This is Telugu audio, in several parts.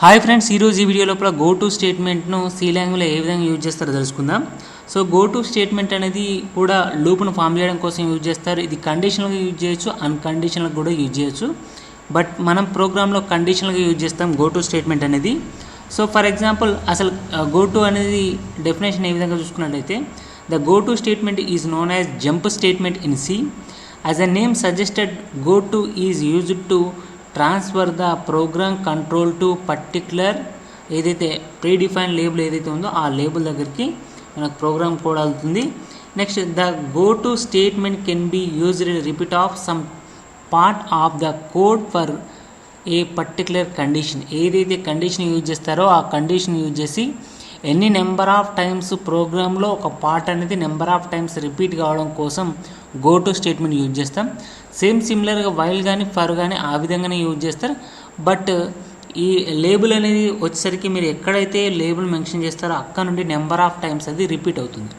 హాయ్ ఫ్రెండ్స్, ఈరోజు ఈ వీడియో లోపల గో టు స్టేట్మెంట్ను సి లాంగ్వేజ్లో ఏ విధంగా యూజ్ చేస్తారో తెలుసుకుందాం. సో గో టు స్టేట్మెంట్ అనేది కూడా లూప్ను ఫామ్ చేయడం కోసం యూజ్ చేస్తారు. ఇది కండిషనల్గా యూజ్ చేయొచ్చు, అన్కండిషనల్గా కూడా యూజ్ చేయొచ్చు. బట్ మనం ప్రోగ్రాంలో కండిషనల్గా యూజ్ చేస్తాం గో టు స్టేట్మెంట్ అనేది. సో ఫర్ ఎగ్జాంపుల్ అసలు గో టు అనేది డెఫినేషన్ ఏ విధంగా చూసుకున్నట్లయితే, the go to statement is known as jump statement in C. As a name suggested, go to is used to transfer the program control to particular ఏదైతే ప్రీడిఫైన్ లేబుల్ ఏదైతే ఉందో ఆ లేబుల్ దగ్గరికి మనకు ప్రోగ్రామ్ కోడ్ అవుతుంది. Next, the go to statement can be used repeat of some part of the code for a particular condition. ఏదైతే కండిషన్ యూజ్ చేస్తారో ఆ కండిషన్ యూజ్ చేసి ఎన్ని నెంబర్ ఆఫ్ టైమ్స్ ప్రోగ్రాంలో ఒక పార్ట్ అనేది నెంబర్ ఆఫ్ టైమ్స్ రిపీట్ కావడం కోసం గో టు స్టేట్మెంట్ యూజ్ చేస్తాం. సేమ్ సిమిలర్గా వైల్ కానీ ఫర్ కానీ ఆ విధంగానే యూజ్ చేస్తారు. బట్ ఈ లేబుల్ అనేది వచ్చేసరికి మీరు ఎక్కడైతే లేబుల్ మెన్షన్ చేస్తారో అక్కడ నుండి నెంబర్ ఆఫ్ టైమ్స్ అది రిపీట్ అవుతుంది.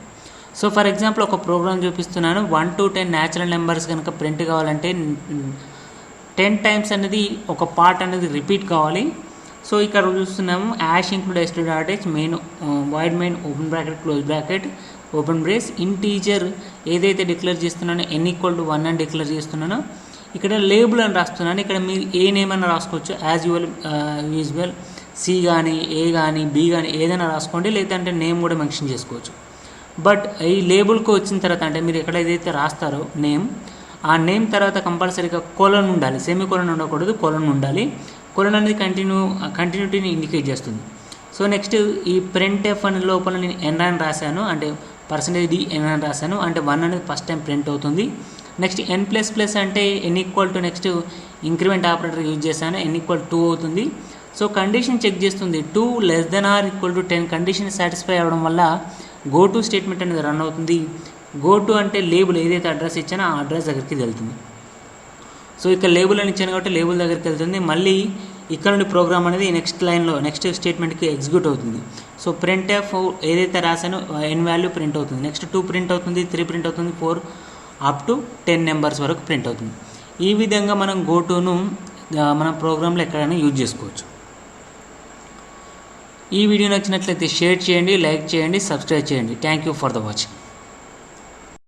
సో ఫర్ ఎగ్జాంపుల్ ఒక ప్రోగ్రామ్ చూపిస్తున్నాను. 1 to 10 న్యాచురల్ నెంబర్స్ కనుక ప్రింట్ కావాలంటే 10 టైమ్స్ అనేది ఒక పార్ట్ అనేది రిపీట్ కావాలి. సో ఇక్కడ చూస్తున్నాము ash include std.h main wide main open bracket close bracket open brace integer ఏదైతే డిక్లేర్ చేస్తున్నానో n=1 అని డిక్లేర్ చేస్తున్నానో ఇక్కడ లేబుల్ అని రాస్తున్నాను. ఇక్కడ మీరు ఏ నేమ్ అయినా రాసుకోవచ్చు, యాజ్ యూజువల్ సి కానీ ఏ కానీ బి కానీ ఏదైనా రాసుకోండి, లేదంటే నేమ్ కూడా మెన్షన్ చేసుకోవచ్చు. బట్ ఈ లేబుల్కి వచ్చిన తర్వాత అంటే మీరు ఎక్కడైతే రాస్తారో నేమ్, ఆ నేమ్ తర్వాత కంపల్సరీగా కోలన్ ఉండాలి, సెమీ కోలన్ ఉండకూడదు, కోలన్ ఉండాలి. కోలన్ అనేది కంటిన్యూటీని ఇండికేట్ చేస్తుంది. సో నెక్స్ట్ ఈ ప్రింట్ ఎఫ్ అనే లోపల నేను ఎన్ అని రాశాను, అంటే %d n అని రాశాను, అంటే 1 అనేది ఫస్ట్ టైం ప్రింట్ అవుతుంది. నెక్స్ట్ n++ అంటే n= next increment operator use చేశాను, n=2 అవుతుంది. సో కండిషన్ చెక్ చేస్తుంది, 2 <= 10 కండిషన్ సాటిస్ఫై అవ్వడం వల్ల గో టు స్టేట్మెంట్ అనేది రన్ అవుతుంది. గో టు అంటే లేబుల్ ఏదైతే అడ్రస్ ఇచ్చానో ఆ అడ్రస్ దగ్గరికి వెళ్తుంది. సో ఇక్కడ లేబుల్ అని ఇచ్చాను కాబట్టి లేబుల్ దగ్గరికి వెళ్తుంది. మళ్ళీ ఇక్కడ నుండి ప్రోగ్రామ్ అనేది నెక్స్ట్ లైన్లో నెక్స్ట్ స్టేట్మెంట్కి ఎగ్జిక్యూట్ అవుతుంది. సో ప్రింట్ ఎఫ్ ఏదైతే రాశానో ఎన్ వాల్యూ ప్రింట్ అవుతుంది. నెక్స్ట్ 2 ప్రింట్ అవుతుంది, 3 ప్రింట్ అవుతుంది, 4 అప్ టు 10 నెంబర్స్ వరకు ప్రింట్ అవుతుంది. ఈ విధంగా మనం గో టును మన ప్రోగ్రాంలో ఎక్కడైనా యూజ్ చేసుకోవచ్చు. ఈ వీడియో నచ్చినట్లయితే షేర్ చేయండి, లైక్ చేయండి, సబ్స్క్రైబ్ చేయండి. Thank you for the watching.